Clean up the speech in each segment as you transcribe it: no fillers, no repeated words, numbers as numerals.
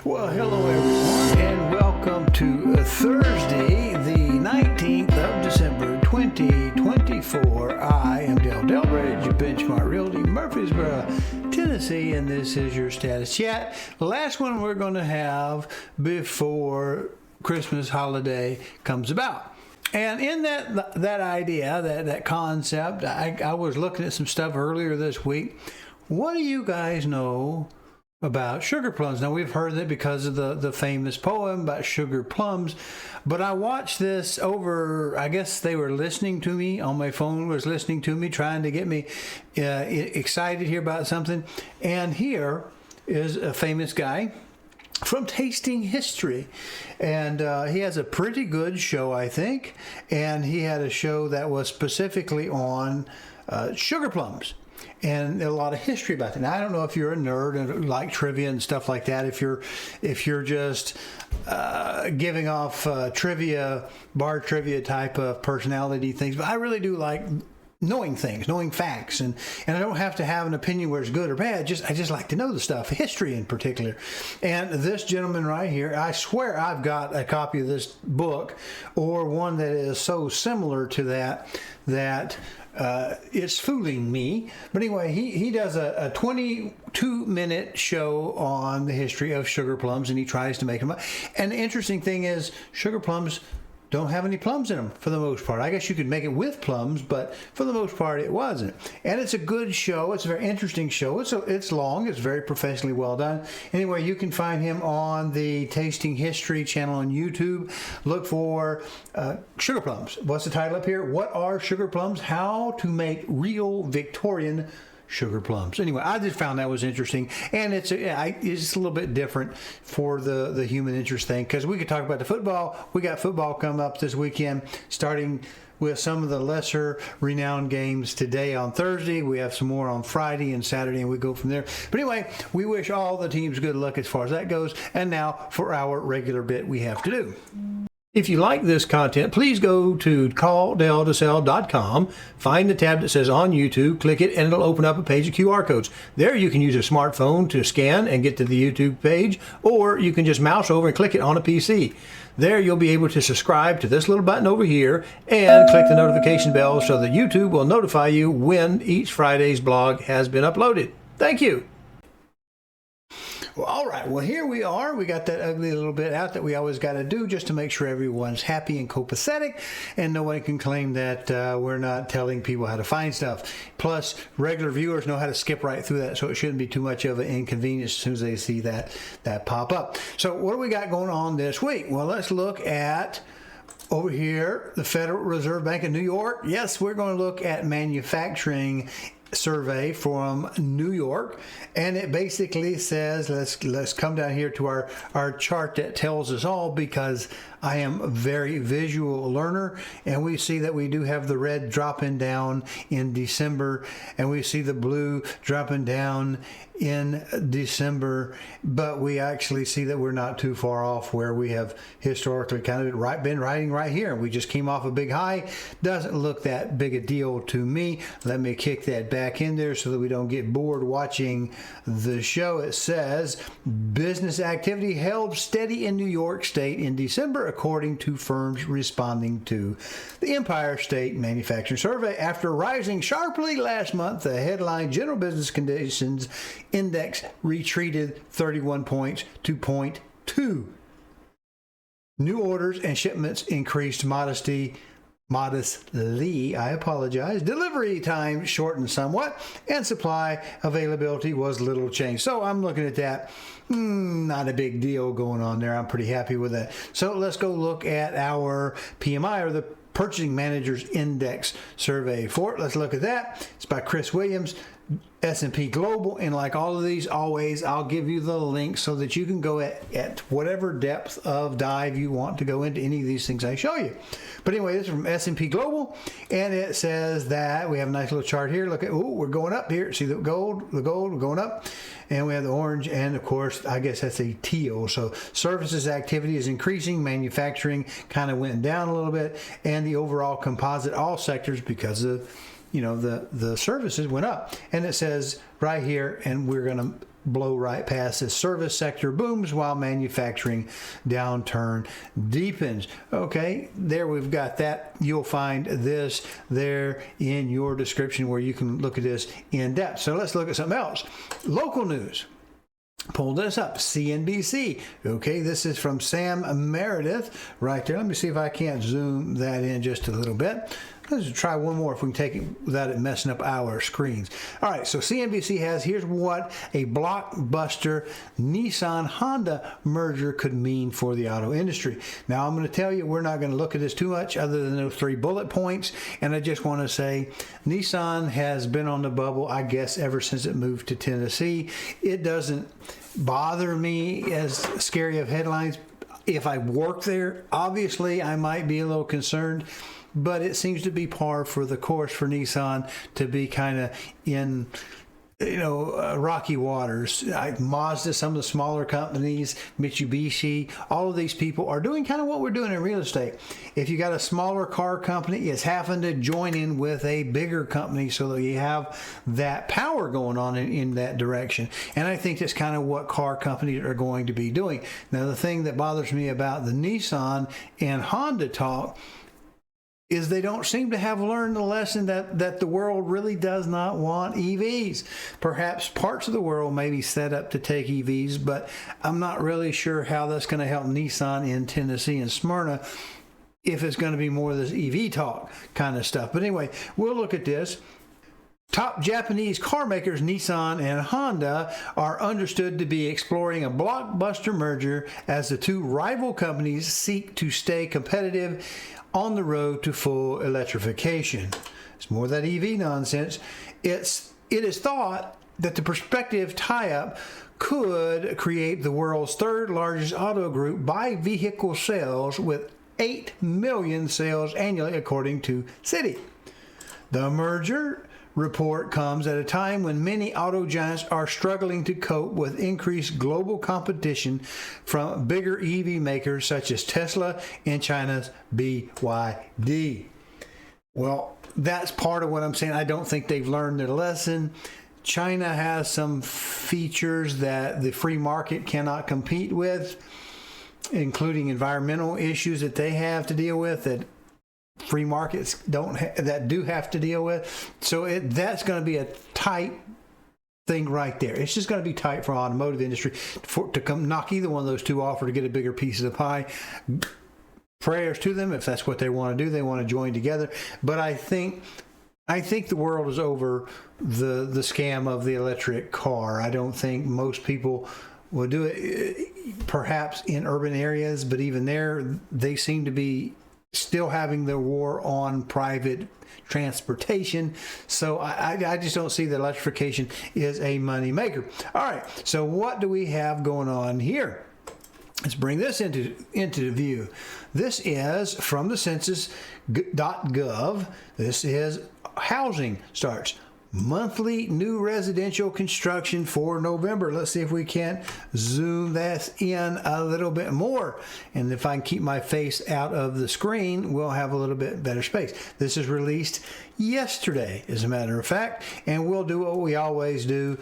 Well, hello everyone, and welcome to Thursday, the 19th of December, 2024. I am Delbridge, Benchmark Realty, Murfreesboro, Tennessee, and this is your status chat. The last one we're going to have before Christmas holiday comes about. And in that idea, that concept, I was looking at some stuff earlier this week. What do you guys know about sugar plums? Now, we've heard it because of the famous poem about sugar plums, but I watched this over, I guess they were listening to me on my phone, was listening to me, trying to get me excited here about something. And here is a famous guy from Tasting History, and he has a pretty good show, I think, and he had a show that was specifically on sugar plums. And a lot of history about that. Now, I don't know if you're a nerd and like trivia and stuff like that. If you're just giving off bar trivia type of personality things, but I really do like knowing things, knowing facts, and I don't have to have an opinion where it's good or bad. I just like to know the stuff, history in particular. And this gentleman right here, I swear I've got a copy of this book or one that is so similar to that it's fooling me. But anyway, he does a 22-minute show on the history of sugar plums, and he tries to make them up. And the interesting thing is, sugar plums don't have any plums in them for the most part. I guess you could make it with plums, but for the most part it wasn't. And it's a good show. It's a very interesting show. It's long. It's very professionally well done. Anyway, you can find him on the Tasting History channel on YouTube. Look for sugar plums. What's the title up here? What are sugar plums? How to make real Victorian sugar plums. Anyway, I just found that was interesting, and it's a little bit different for the human interest thing, because we could talk about the football. We got football coming up this weekend, starting with some of the lesser renowned games today on Thursday. We have some more on Friday and Saturday, and we go from there. But anyway, we wish all the teams good luck as far as that goes. And now for our regular bit we have to do. If you like this content, please go to CallDelToSell.com, find the tab that says on YouTube, click it, and it'll open up a page of QR codes. There you can use a smartphone to scan and get to the YouTube page, or you can just mouse over and click it on a PC. There you'll be able to subscribe to this little button over here and click the notification bell so that YouTube will notify you when each Friday's blog has been uploaded. Thank you. Well, all right. Well, here we are. We got that ugly little bit out that we always got to do just to make sure everyone's happy and copacetic, and no one can claim that we're not telling people how to find stuff. Plus, regular viewers know how to skip right through that, so it shouldn't be too much of an inconvenience as soon as they see that pop up. So what do we got going on this week? Well, let's look at over here, the Federal Reserve Bank of New York. Yes, we're going to look at manufacturing survey from New York, and it basically says, let's come down here to our chart that tells us all, because I am a very visual learner, and we see that we do have the red dropping down in December, and we see the blue dropping down in December, but we actually see that we're not too far off where we have historically kind of been riding right here. We just came off a big high. Doesn't look that big a deal to me. Let me kick that back in there so that we don't get bored watching the show. It says business activity held steady in New York State in December, according to firms responding to the Empire State Manufacturing Survey. After rising sharply last month, the headline General Business Conditions Index retreated 31 points to 0.2. New orders and shipments increased modestly, I apologize. Delivery time shortened somewhat, and supply availability was little changed. So I'm looking at that. Not a big deal going on there. I'm pretty happy with that. So let's go look at our PMI, or the Purchasing Managers Index survey for it. Let's look at that. It's by Chris Williams, S&P Global, and like all of these, always I'll give you the link so that you can go at whatever depth of dive you want to go into any of these things I show you. But anyway, this is from S&P Global, and it says that we have a nice little chart here. Look at, we're going up here. See the gold, we're going up, and we have the orange, and of course, I guess that's a teal. So services activity is increasing, manufacturing kind of went down a little bit, and the overall composite, all sectors, because of the services went up. And it says right here, and we're going to blow right past this. Service sector booms while manufacturing downturn deepens. Okay, there we've got that. You'll find this there in your description where you can look at this in depth. So let's look at something else. Local news. Pull this up, CNBC. Okay, this is from Sam Meredith right there. Let me see if I can't zoom that in just a little bit. Let's try one more if we can take it without it messing up our screens. All right, so CNBC has, here's what a blockbuster Nissan-Honda merger could mean for the auto industry. Now, I'm going to tell you, we're not going to look at this too much other than those 3 bullet points. And I just want to say, Nissan has been on the bubble, I guess, ever since it moved to Tennessee. It doesn't bother me as scary of headlines. If I work there, obviously, I might be a little concerned. But it seems to be par for the course for Nissan to be kind of in, rocky waters. Mazda, some of the smaller companies, Mitsubishi, all of these people are doing kind of what we're doing in real estate. If you got a smaller car company, it's having to join in with a bigger company so that you have that power going on in that direction. And I think that's kind of what car companies are going to be doing. Now, the thing that bothers me about the Nissan and Honda talk is they don't seem to have learned the lesson that the world really does not want EVs. Perhaps parts of the world may be set up to take EVs, but I'm not really sure how that's going to help Nissan in Tennessee and Smyrna if it's going to be more of this EV talk kind of stuff. But anyway, we'll look at this. Top Japanese car makers Nissan and Honda are understood to be exploring a blockbuster merger as the 2 rival companies seek to stay competitive on the road to full electrification. It's more of that EV nonsense. It is thought that the prospective tie-up could create the world's 3rd largest auto group by vehicle sales with 8 million sales annually, according to Citi. The merger report comes at a time when many auto giants are struggling to cope with increased global competition from bigger EV makers such as Tesla and China's BYD. Well, that's part of what I'm saying. I don't think they've learned their lesson. China has some features that the free market cannot compete with, including environmental issues that they have to deal with that free markets do have to deal with. So that's going to be a tight thing right there. It's just going to be tight for automotive industry to come knock either one of those 2 off or to get a bigger piece of the pie. Prayers to them if that's what they want to do. They want to join together. But I think the world is over the scam of the electric car. I don't think most people will do it, perhaps in urban areas, but even there, they seem to be still having the war on private transportation. So I just don't see that electrification is a money maker. All right, so what do we have going on here? Let's bring this into view. This is from the census.gov. This is housing starts. Monthly new residential construction for November. Let's see if we can't zoom that in a little bit more. And if I can keep my face out of the screen, we'll have a little bit better space. This is released yesterday, as a matter of fact, and we'll do what we always do.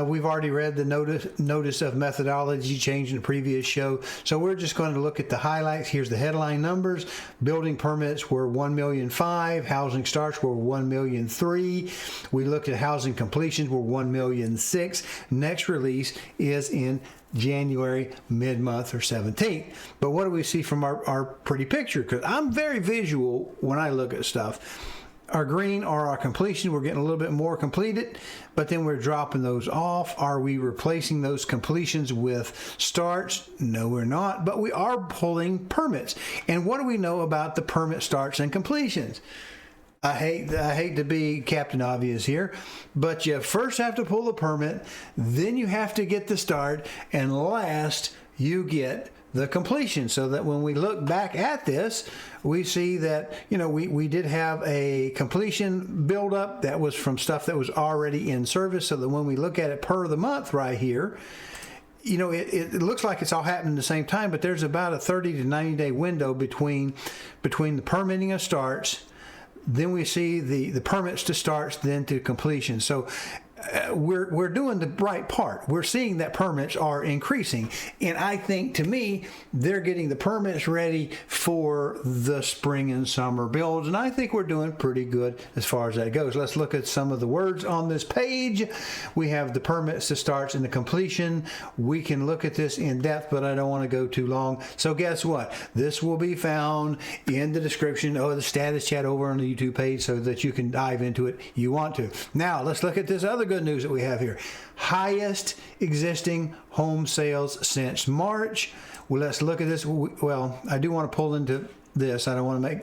We've already read the notice of methodology change in the previous show, so we're just going to look at the highlights. Here's the headline numbers. Building permits were 1,000,005. Housing starts were 1,000,003. We looked at housing completions were 1,000,006. Next release is in January, mid-month, or 17th. But what do we see from our pretty picture? Because I'm very visual when I look at stuff. Our green are our completion. We're getting a little bit more completed, but then we're dropping those off. Are we replacing those completions with starts? No, we're not, but we are pulling permits. And what do we know about the permit starts and completions? I hate to be Captain Obvious here, but you first have to pull the permit, then you have to get the start, and last you get the completion. So that when we look back at this, we see that, we did have a completion buildup that was from stuff that was already in service. So that when we look at it per the month right here, it looks like it's all happening at the same time, but there's about a 30 to 90 day window between the permitting of starts. Then we see the permits to starts, then to completion. So we're doing the right part. We're seeing that permits are increasing, and I think, to me, they're getting the permits ready for the spring and summer builds, and I think we're doing pretty good as far as that goes. Let's look at some of the words on this page. We have the permits, the starts, and the completion. We can look at this in depth, but I don't want to go too long. So guess what? This will be found in the description or the status chat over on the YouTube page so that you can dive into it if you want to. Now, let's look at this other good news that we have here. Highest existing home sales since March. Well, let's look at this. Well, I do want to pull into this. I don't want to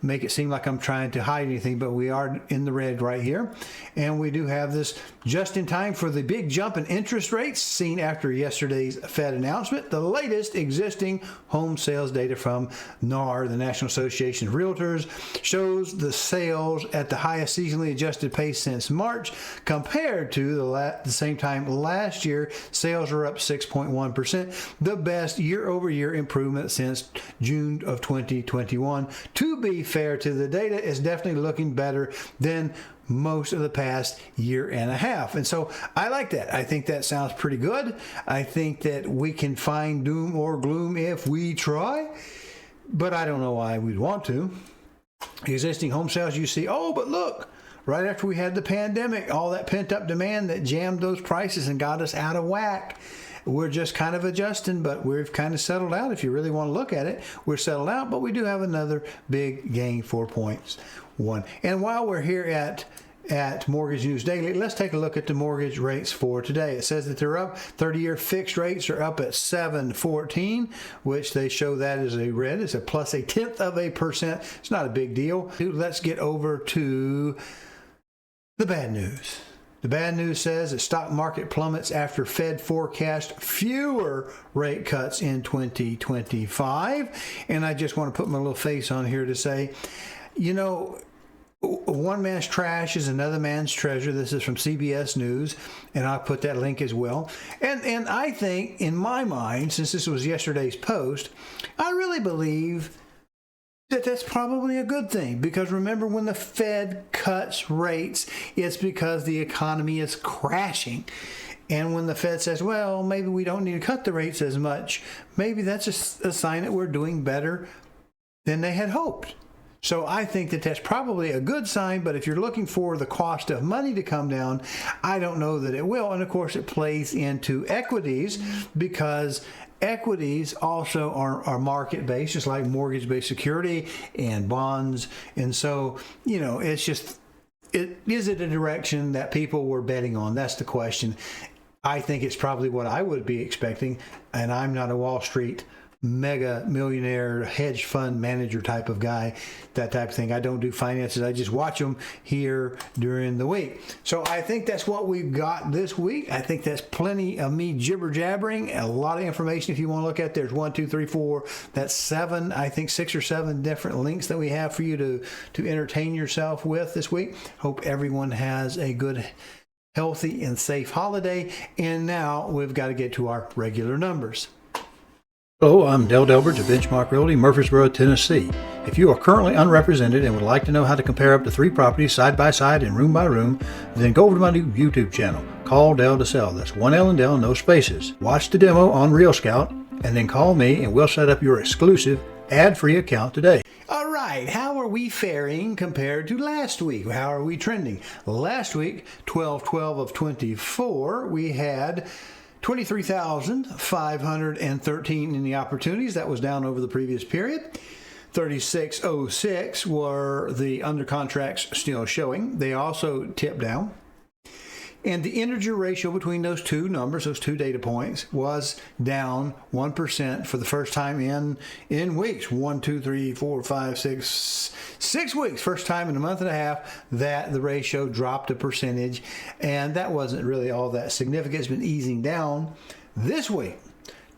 make it seem like I'm trying to hide anything, but we are in the red right here. And we do have this just in time for the big jump in interest rates seen after yesterday's Fed announcement. The latest existing home sales data from NAR, the National Association of Realtors, shows the sales at the highest seasonally adjusted pace since March. Compared to the same time last year, sales are up 6.1%, the best year-over-year improvement since June of 2021. To be fair to the data, is definitely looking better than most of the past year and a half. And so I like that. I think that sounds pretty good. I think that we can find doom or gloom if we try, but I don't know why we'd want to. Existing home sales, you see, oh, but look, right after we had the pandemic, all that pent-up demand that jammed those prices and got us out of whack. We're just kind of adjusting, but we've kind of settled out. If you really want to look at it, we're settled out, but we do have another big gain, 4.1. And while we're here at Mortgage News Daily, let's take a look at the mortgage rates for today. It says that they're up. 30-year fixed rates are up at 7.14, which they show that as a red. It's a plus 0.1%. It's not a big deal. Let's get over to the bad news. The bad news says that stock market plummets after Fed forecast fewer rate cuts in 2025. And I just want to put my little face on here to say, you know, one man's trash is another man's treasure. This is from CBS News, and I'll put that link as well. And I think, in my mind, since this was yesterday's post, I really believe that's probably a good thing, because remember, when the Fed cuts rates, it's because the economy is crashing. And when the Fed says, well, maybe we don't need to cut the rates as much, maybe that's a sign that we're doing better than they had hoped. So I think that that's probably a good sign, but if you're looking for the cost of money to come down, I don't know that it will. And of course, it plays into equities, because equities also are market-based, just like mortgage-based security and bonds. And so, you know, it's just, is it a direction that people were betting on? That's the question. I think it's probably what I would be expecting, and I'm not a Wall Street mega millionaire hedge fund manager type of guy, that type of thing. I don't do finances. I just watch them here during the week. So I think that's what we've got this week. I think that's plenty of me jibber jabbering. A lot of information if you want to look at. There's 1, 2, 3, 4. That's 7. I think 6 or 7 different links that we have for you to entertain yourself with this week. Hope everyone has a good, healthy, and safe holiday. And now we've got to get to our regular numbers. Hello, I'm Delbridge of Benchmark Realty, Murfreesboro, Tennessee. If you are currently unrepresented and would like to know how to compare up to 3 properties side by side and room by room, then go over to my new YouTube channel, CallDelToSell. That's 1 L and Del, no spaces. Watch the demo on Real Scout, and then call me and we'll set up your exclusive ad-free account today. All right, how are we faring compared to last week? How are we trending? Last week, 12/12 of 24, we had 23,513 in the opportunities. That was down over the previous period. 3606 were the under contracts still showing. They also tipped down. And the integer ratio between those two numbers, those two data points, was down 1% for the first time in weeks. 1, 2, 3, 4, 5, 6 weeks. First time in a month and a half that the ratio dropped a percentage. And that wasn't really all that significant. It's been easing down. This week,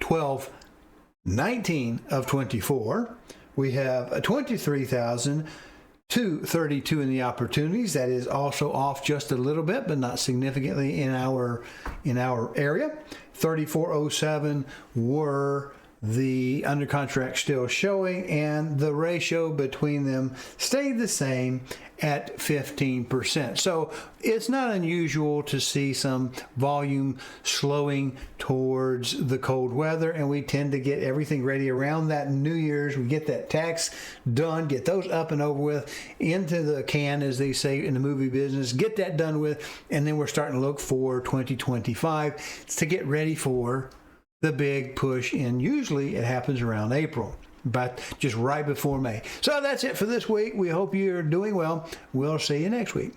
12/19 of 24, we have a 23,232 in the opportunities. That is also off just a little bit, but not significantly in our area. 3407 were the under contract still showing, and the ratio between them stayed the same at 15%. So it's not unusual to see some volume slowing towards the cold weather, and we tend to get everything ready around that New Year's. We get that tax done, get those up and over with, into the can, as they say in the movie business, get that done with, and then we're starting to look for 2025 to get ready for the big push in. Usually it happens around April, but just right before May. So that's it for this week. We hope you're doing well. We'll see you next week.